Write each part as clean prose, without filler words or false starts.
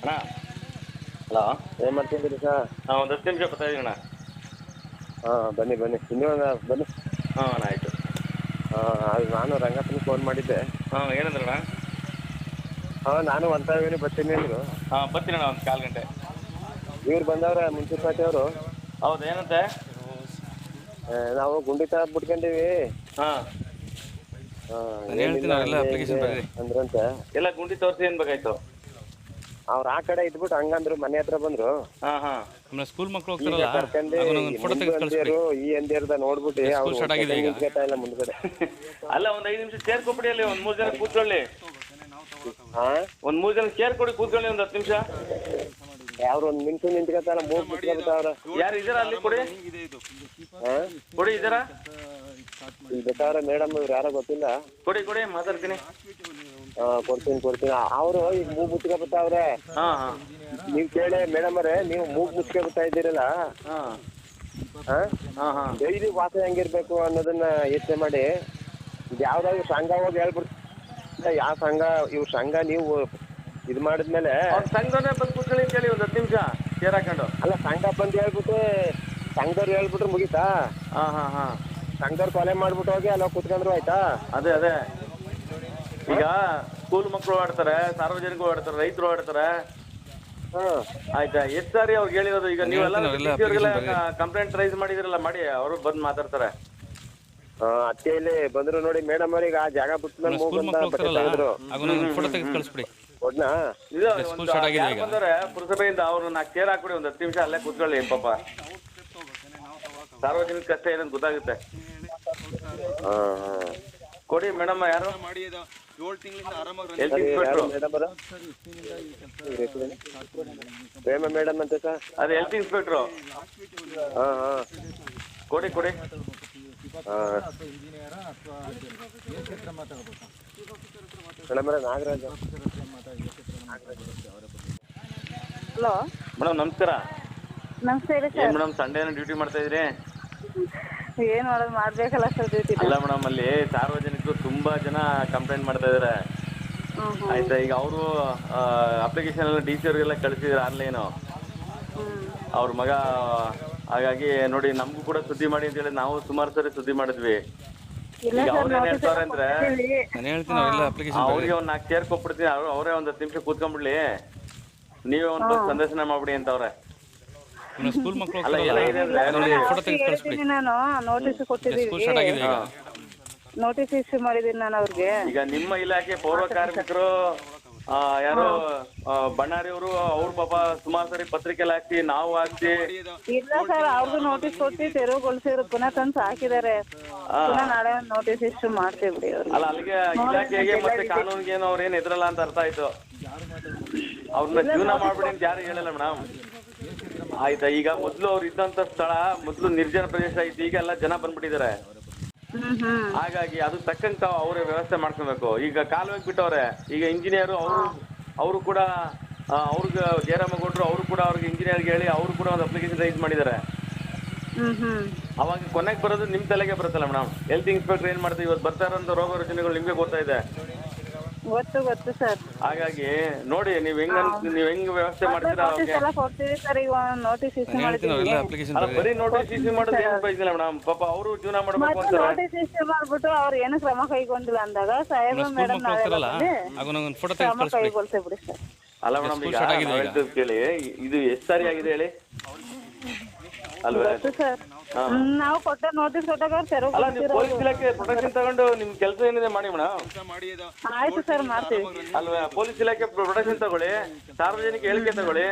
ಅಣ್ಣ ಹಲೋ. ಏನು ಮಾಡ್ತಿದ್ದೀರಿ ಸರ್? ಹಾಂ, ಒಂದು 10 ನಿಮಿಷ ಬರ್ತಾ ಇದೀನಿ ಅಣ್ಣ. ಹಾಂ, ಬನ್ನಿ ಇನ್ನೂ ಬನ್ನಿ. ಹಾಂ ಅಣ್ಣ, ಆಯಿತು. ಹಾಂ, ಅದು ನಾನು ರಂಗಪ್ಪನಿಗೆ ಫೋನ್ ಮಾಡಿದ್ದೆ. ಹಾಂ, ಏನಂದ್ರಣ್ಣ? ಹಾಂ, ನಾನು ಹೊಂತಾವೇನಿ ಬರ್ತೀನಿ ಅಂದರು. ಹಾಂ, ಬರ್ತೀನಿ ಅಣ್ಣ, ಒಂದು 1/4 ಗಂಟೆ. ಇವ್ರು ಬಂದವ್ರೆ ಮುನ್ಸಿಪಾಲ್ಟಿಯವರು. ಹೌದು, ಏನಂತೆ? ನಾವು ಗುಂಡಿ ತರ ಬಿಟ್ಕೊಂಡಿವಿ. ಹಾಂ, ಅಂದ್ರಂತೆ. ಎಲ್ಲ ಗುಂಡಿ ತೋರಿಸಿ ಏನು ಬೇಕಾಯ್ತು? ಅವ್ರು ಆ ಕಡೆ ಇದ್ಬಿಟ್ಟು ಹಂಗಂದ್ರು, ಮನೆ ಹತ್ರ ಬಂದ್ರು. ಹಾಂ ಹಾಂ, ಸ್ಕೂಲ್ ಮಕ್ಕಳು ಕರ್ಕೊಂಡು ಈ ಎಂದಿರ್ದ ನೋಡ್ಬಿಟ್ಟು ಇಲ್ಲ ಮುಂದ್ಗಡೆ. ಅಲ್ಲ, ಒಂದು 5 ನಿಮಿಷ ಚೇರ್ ಕೊಟ್ಬಿಡಿ, ಅಲ್ಲಿ ಒಂದು 3 ಜನ ಕೂತ್ಕೊಳ್ಳಿ. ಒಂದು 3 ಜನ ಚೇರ್ ಕೊಡಿ, ಕೂತ್ಕೊಳ್ಳಿ ಒಂದು 10 ನಿಮಿಷ. ಯಾವ್ರು ಒಂದು ನಿಮಿಷ ನಿಂತ್ಕೊತಾರ, ಮೂಗ್ ಬಿಟ್ಕೊಬಿಟ್ಟವ್ರ. ಯಾರು ಇದಾರ ಅಲ್ಲಿ? ಕೊಡಿ ಕೊಡಿ, ಇದಾರ ಬೇಕಾದ್ರೆ ಮೇಡಮ್ ಇವ್ರು ಯಾರೋ ಗೊತ್ತಿಲ್ಲ. ಕೊಡಿ ಕೊಡಿ, ಮಾತಾಡ್ತೀನಿ. ಕೊಡ್ತೀನಿ. ಅವರು ಈಗ ಮೂಗ್ ಮುಚ್ಕೊಬಿಟ್ಟವ್ರೆ. ಹಾಂ ಹಾಂ, ನೀವ್ ಕೇಳಿ ಮೇಡಮ್ ಅವರೇ, ನೀವು ಮೂಗ್ ಮುಚ್ಕೊಬಿಡ್ತಾ ಇದ್ದೀರಲ್ಲ, ಡೈಲಿ ವಾಸ ಹೆಂಗಿರ್ಬೇಕು ಅನ್ನೋದನ್ನ ಯೋಚನೆ ಮಾಡಿ. ಇದು ಯಾವ್ದಾದ್ರು ಸಂಘ ಹೋಗಿ ಹೇಳ್ಬಿಡ್ತ, ಯಾವ ಸಂಘ ಇವ್ರ ಸಂಘ ನೀವು ಇದು ಮಾಡಿದ್ಮೇಲೆ ಸಂಘನೇ ಬಂದು ಕೂತ್ಕೊಳ್ಳಿ ಅಂತ ಹೇಳಿ ಒಂದು 10 ನಿಮಿಷ ಚೇರ್ ಹಾಕೊಂಡು. ಅಲ್ಲ, ಸಂಘ ಬಂದು ಹೇಳ್ಬಿಟ್ಟು ಸಂಘದವ್ರು ಹೇಳ್ಬಿಟ್ರೆ ಮುಗೀತಾ? ಹಾಂ ಹಾಂ ಹಾಂ, ಸಂಘದವ್ರು ಕೊಲೆ ಮಾಡ್ಬಿಟ್ಟು ಹೋಗಿ ಅಲ್ಲ ಕೂತ್ಕೊಂಡ್ರು ಆಯ್ತಾ? ಅದೇ ಈಗ ಸ್ಕೂಲ್ ಮಕ್ಕಳು ಆಡ್ತಾರೆ, ಸಾರ್ವಜನಿಕರು ಆಡ್ತಾರೆ, ರೈತರು ಆಡ್ತಾರೆ. ಆಯ್ತಾ? ಎಷ್ಟು ಸಾರಿ ಅವ್ರಿಗೆ ಹೇಳಿರೋದು? ಈಗ ನೀವೆಲ್ಲ ಕಂಪ್ಲೇಂಟ್ ರೈಸ್ ಮಾಡಿದಿರಲ್ಲ, ಮಾಡಿ, ಅವರು ಬಂದು ಮಾತಾಡ್ತಾರೆ. ಅದಕ್ಕೆ ಇಲ್ಲಿ ಬಂದ್ರು ನೋಡಿ ಮೇಡಮ್ ಅವ್ರಿಗೆ, ಆ ಜಾಗ ಬಿಟ್ಟು ಬಂದವ್ರೆ ಪುರಸಭೆಯಿಂದ. ಅವ್ರು 4 ಚೇರ್ ಹಾಕೊಡಿ, ಒಂದು 10 ನಿಮಿಷ ಅಲ್ಲೇ ಕೂತ್ಕೊಳ್ಳಿ ಪಾಪ. ಸಾರ್ವಜನಿಕ ಕಷ್ಟ ಏನಂತ ಗೊತ್ತಾಗುತ್ತೆ. ಕೊಡಿ ಮೇಡಮ್. ಯಾರು? Health inspector. ಪ್ರೇಮ ಮೇಡಮ್ ಅಂತ ಸರ್. ಅದು ಹೆಲ್ತ್ ಇನ್ಸ್ಪೆಕ್ಟ್ರು. ಕೊಡಿ ಮೇಡಮ್ ನಾಗರಾಜ್. ಹಲೋ ಮೇಡಮ್, ನಮಸ್ಕಾರ. ನಮಸ್ತೆ ಸರ್. ಏನು ಮೇಡಮ್, ಸಂಡೇ ಡ್ಯೂಟಿ ಮಾಡ್ತಾ ಇದ್ರಿ? ಏನು ಮಾಡೋದು, ಮಾಡ್ಬೇಕಲ್ಲ ಸರ್ ಡ್ಯೂಟಿ. ಅಲ್ಲ ಮೇಡಮ್, ಅಲ್ಲಿ ಸಾರ್ವಜನಿಕರು ತುಂಬಾ ಜನ ಕಂಪ್ಲೇಂಟ್ ಮಾಡ್ತಾ ಇದಾರೆ. ಆಯ್ತಾ? ಈಗ ಅವರು ಅಪ್ಲಿಕೇಶನ್ ಎಲ್ಲ DC ಅವ್ರಿಗೆಲ್ಲ ಕಳಿಸಿದ್ರು ಆನ್ಲೈನು, ಅವ್ರ ಮಗ. ಹಾಗಾಗಿ ನೋಡಿ, ನಮಗೂ ಕೂಡ ಸುದ್ದಿ ಮಾಡಿ ಅಂತ ಹೇಳಿ ನಾವು ಸುಮಾರು ಸರಿ ಸುದ್ದಿ ಮಾಡಿದ್ವಿ. ಈಗ ಅವ್ರೇನ್ ಹೇಳ್ತಾರೆ ಅಂದ್ರೆ, ಅವ್ರಿಗೆ ಒಂದು 4 ಚೇರ್ ಕೊಟ್ಬಿಡ್ತೀನಿ, ಅವರೇ ಒಂದು 10 ನಿಮಿಷ ಕೂತ್ಕೊಂಡ್ಬಿಡ್ಲಿ, ನೀವೇ ಒಂದು ಸಂದರ್ಶನ ಮಾಡ್ಬಿಡಿ ಅಂತವ್ರೆ. ನಾನು ನೋಟಿಸ್ ಕೊಟ್ಟಿದ್ದೀನಿ, ನೋಟಿಸ್ ಇಶ್ಯೂ ಮಾಡಿದ್ದೀನಿ ನಾನು ಅವ್ರಿಗೆ. ಈಗ ನಿಮ್ಮ ಇಲಾಖೆ ಪೌರ ಕಾರ್ಮಿಕರು ಯಾರು ಬಣ್ಣಾರಿ ಅವರು, ಅವ್ರ ಪಾಪ ಸುಮಾರು ಸರಿ ಪತ್ರಿಕೆಲ್ಲ ಹಾಕ್ತಿ, ನಾವು ಹಾಕ್ತಿ. ಇಲ್ಲ ಸರ್, ಅವ್ರಿಗೂ ನೋಟಿಸ್ ಕೊಟ್ಟು ತೆರವುಗೊಳಿಸಿದ್ರು, ಪುನಃ ತಂದು ಹಾಕಿದ್ದಾರೆ. ಪುನಃ ನಾಳೆ ಒಂದು ನೋಟಿಸ್ ಇಶ್ಯೂ ಮಾಡ್ತೀವಿ ಬಿಡಿ ಅವ್ರಿಗೆ. ಅಲ್ಲ, ಅಲ್ಲಿಗೆ ಇಲಾಖೆಗೆ ಮತ್ತೆ ಕಾನೂನಿಗೇನು ಅವ್ರೇನು ಎದುರಲ್ಲ ಅಂತ ಅರ್ಥ ಆಯ್ತು. ಅವ್ರನ್ನ ಜೀವನ ಮಾಡ್ಬಿಡಿ ಅಂತ ಯಾರು ಹೇಳಿಲ್ಲ ಮೇಡಮ್. ಆಯ್ತಾ? ಈಗ ಮೊದ್ಲು ಅವ್ರು ಇದ್ದಂತ ಸ್ಥಳ ಮೊದ್ಲು ನಿರ್ಜನ ಪ್ರದೇಶ ಇತ್ತು, ಈಗ ಎಲ್ಲ ಜನ ಬಂದ್ಬಿಟ್ಟಿದ್ದಾರೆ. ಹಾಗಾಗಿ ಅದು ತಕ್ಕಂತ ಅವರೇ ವ್ಯವಸ್ಥೆ ಮಾಡ್ಕೊಬೇಕು. ಈಗ ಕಾಲುವೆ ಬಿಟ್ಟವ್ರೆ. ಈಗ ಇಂಜಿನಿಯರು ಅವರು ಕೂಡ ಅವ್ರಿಗೆ ಜಯರಾಮಗೌಡರು ಅವರು ಕೂಡ ಅವ್ರಿಗೆ ಇಂಜಿನಿಯರ್ಗೆ ಹೇಳಿ ಅವರು ಕೂಡ ಒಂದು ಅಪ್ಲಿಕೇಶನ್ ರೈಸ್ ಮಾಡಿದ್ದಾರೆ. ಅವಾಗ ಕೊನೆಗೆ ಬರೋದು ನಿಮ್ಮ ತಲೆಗೆ ಬರುತ್ತಲ್ಲ ಮೇಡಮ್. ಹೆಲ್ತ್ ಇನ್ಸ್ಪೆಕ್ಟರ್ ಏನ್ ಮಾಡ್ತೀವಿ, ಇವತ್ತು ಬರ್ತಾ ಇರೋಂಥ ರೋಗ ರುಜಿನಗಳು ನಿಮ್ಗೆ ಗೊತ್ತಾ ಇದೆ. ಗೊತ್ತು ಸರ್. ಹಾಗಾಗಿ ನೋಡಿ, ನೀವ್ ಹೆಂಗ್ ವ್ಯವಸ್ಥೆ ಮಾಡ್ತೀರಾ? ಬರೀ ನೋಟಿಸ್ ಇಶ್ಯೂ ಮಾಡೋದು ಏನು ಬಯಸಿಲ್ಲ ಮೇಡಮ್. ಪಾಪ ಅವರು ಜೀವನ ಮಾಡ್ಬೇಕು ಅಂತ ನೋಟಿಸ್ ಇಶ್ಯೂ ಮಾಡ್ಬಿಟ್ಟು ಅವ್ರು ಏನು ಕ್ರಮ ಕೈಗೊಂಡಿಲ್ಲ ಅಂದಾಗ ಸಾಹೇಬ್ರು ಮೇಡಮ್ ಕ್ರಮ ಕೈಗೊಳ್ತೇವೆ ಬಿಡಿ ಸರ್. ಅಲ್ಲ ಮೇಡಮ್, ಈಗ ಕೇಳಿ, ಇದು ಎಷ್ಟು ಸಾರಿ ಆಗಿದೆ ಹೇಳಿ ಅಲ್ವಾ? ಸರ್, ನಾವು ಕೊಟ್ಟ ನೋಟಿಸ್ ಕೊಟ್ಟಾಗ ಪೊಲೀಸ್ ಇಲಾಖೆ ಪ್ರೊಟೆಕ್ಷನ್ ತಗೊಂಡು ನಿಮ್ ಕೆಲಸ ಏನಿದೆ ಮಾಡಿ ಮೇಡಮ್. ಆಯ್ತು ಸರ್, ಮಾಡ್ತೀವಿ ಅಲ್ವಾ? ಪೊಲೀಸ್ ಇಲಾಖೆ ಪ್ರೊಟೆಕ್ಷನ್ ತಗೊಳ್ಳಿ, ಸಾರ್ವಜನಿಕ ಹೇಳಿಕೆ ತಗೊಳ್ಳಿ.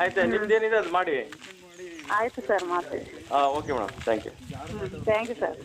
ಆಯ್ತಾ? ನಿಮ್ದೇನಿದೆ ಅದು ಮಾಡಿ. ಆಯ್ತು ಸರ್, ಮಾಡ್ತೀವಿ. Okay madam, thank you sir.